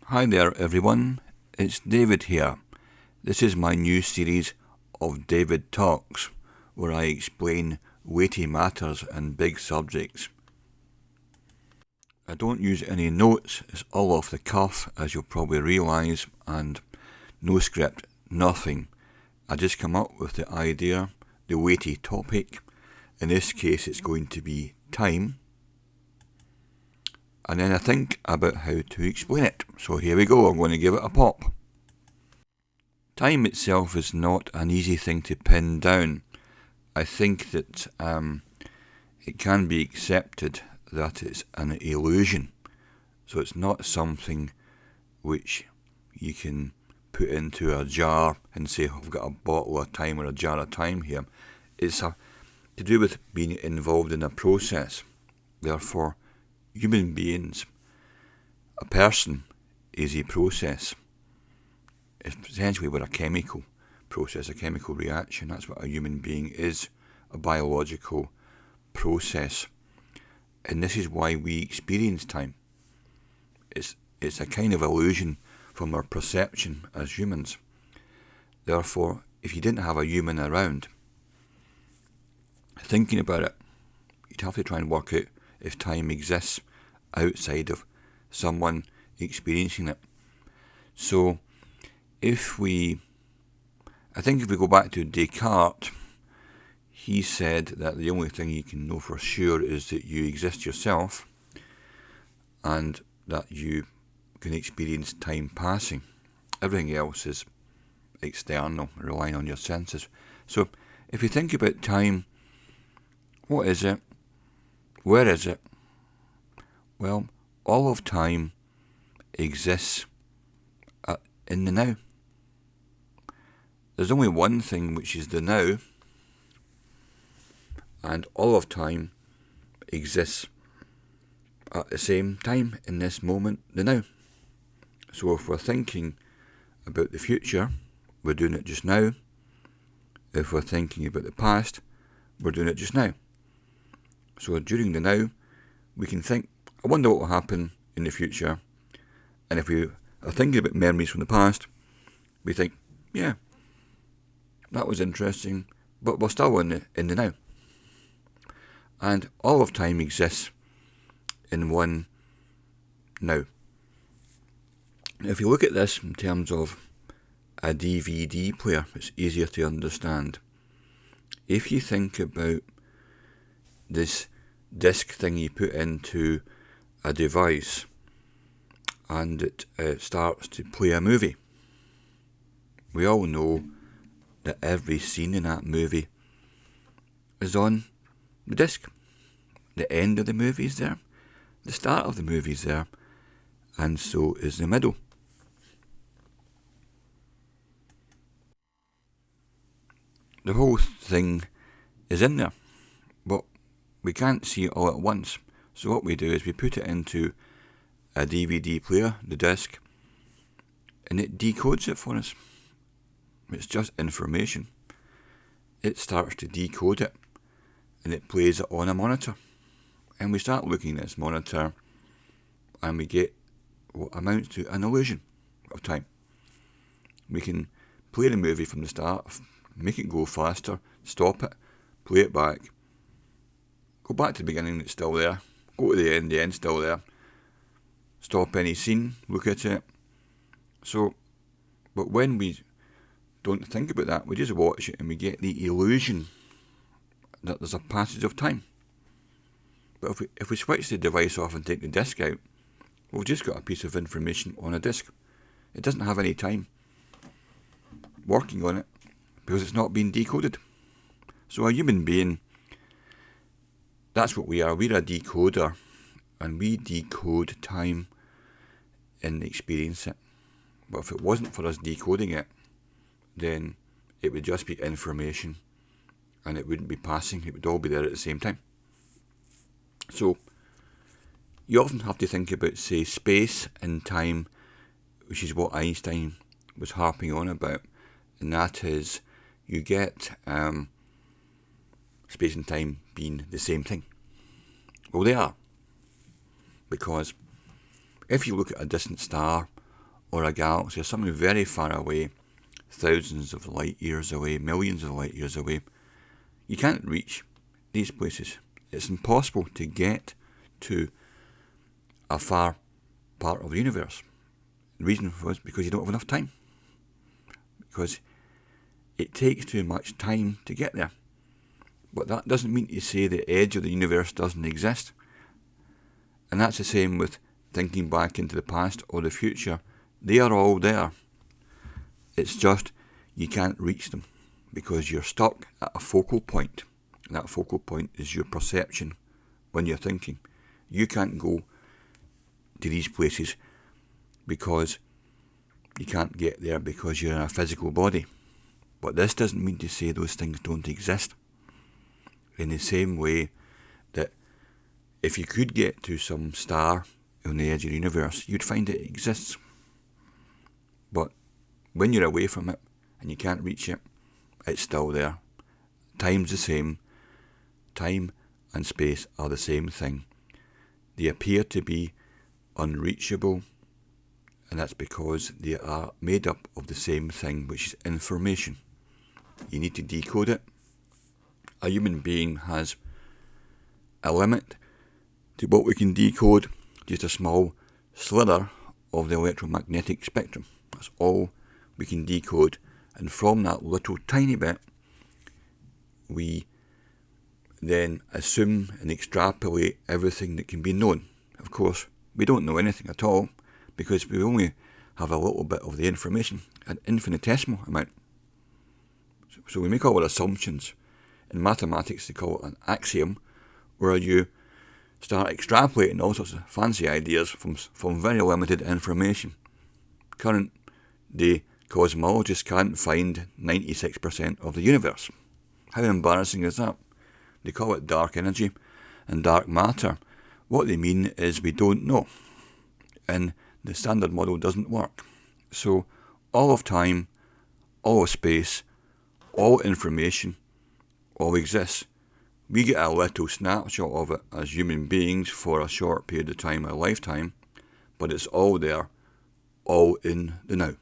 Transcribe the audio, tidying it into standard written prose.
Hi there everyone, it's David here. This is my new series of David Talks, where I explain weighty matters and big subjects. I don't use any notes, it's all off the cuff, as you'll probably realise, and no script, nothing. I just come up with the idea, the weighty topic. In this case it's going to be time. And then I think about how to explain it. So here we go, I'm going to give it a pop. Time itself is not an easy thing to pin down. I think that it can be accepted that it's an illusion. So it's not something which you can put into a jar and say, I've got a bottle of time or a jar of time here. It's to do with being involved in a process. Therefore, human beings, a person is a process. Essentially we're a chemical process, a chemical reaction. That's what a human being is, a biological process. And this is why we experience time. It's a kind of illusion from our perception as humans. Therefore, if you didn't have a human around, thinking about it, you'd have to try and work out if time exists outside of someone experiencing it. So, I think if we go back to Descartes, he said that the only thing you can know for sure is that you exist yourself and that you can experience time passing. Everything else is external, relying on your senses. So, if you think about time, what is it? Where is it? Well, all of time exists in the now. There's only one thing which is the now, and all of time exists at the same time in this moment, the now. So if we're thinking about the future, we're doing it just now. If we're thinking about the past, we're doing it just now. So during the now, we can think, I wonder what will happen in the future. And if we are thinking about memories from the past, we think, yeah, that was interesting, but we're still in the now. And all of time exists in one now. Now, if you look at this in terms of a DVD player, it's easier to understand. If you think about this disc thing you put into a device and it starts to play a movie, we all know that every scene in that movie is on the disc. The end of the movie is there, the start of the movie is there, and so is the middle. The whole thing is in there, but we can't see it all at once. So what we do is we put it into a DVD player, the disc, and it decodes it for us. It's just information. It starts to decode it, and it plays it on a monitor. And we start looking at this monitor, and we get what amounts to an illusion of time. We can play the movie from the start, make it go faster, stop it, play it back, go back to the beginning, it's still there, go to the end's still there, stop any scene, look at it. So, but when we don't think about that, we just watch it and we get the illusion that there's a passage of time. But if we switch the device off and take the disc out, we've just got a piece of information on a disc. It doesn't have any time working on it because it's not been decoded. So a human being, that's what we are. We're a decoder, and we decode time and experience it. But if it wasn't for us decoding it, then it would just be information and it wouldn't be passing. It would all be there at the same time. So you often have to think about, say, space and time, which is what Einstein was harping on about, and that is you get space and time being the same thing. Well, they are, because if you look at a distant star or a galaxy or something very far away, thousands of light years away, millions of light years away, you can't reach these places. It's impossible to get to a far part of the universe. The reason was because you don't have enough time. Because it takes too much time to get there. But that doesn't mean to say the edge of the universe doesn't exist. And that's the same with thinking back into the past or the future. They are all there. It's just you can't reach them because you're stuck at a focal point. And that focal point is your perception when you're thinking. You can't go to these places because you can't get there because you're in a physical body. But this doesn't mean to say those things don't exist. In the same way that if you could get to some star on the edge of the universe, you'd find it exists. But when you're away from it and you can't reach it, it's still there. Time's the same. Time and space are the same thing. They appear to be unreachable, and that's because they are made up of the same thing, which is information. You need to decode it. A human being has a limit to what we can decode, just a small slither of the electromagnetic spectrum. That's all we can decode, and from that little tiny bit, we then assume and extrapolate everything that can be known. Of course, we don't know anything at all because we only have a little bit of the information, an infinitesimal amount. So we make all our assumptions. In mathematics, they call it an axiom, where you start extrapolating all sorts of fancy ideas from very limited information. Current day cosmologists can't find 96% of the universe. How embarrassing is that? They call it dark energy and dark matter. What they mean is we don't know. And the standard model doesn't work. So all of time, all of space, all information, all exists. We get a little snapshot of it as human beings for a short period of time, a lifetime, but it's all there, all in the now.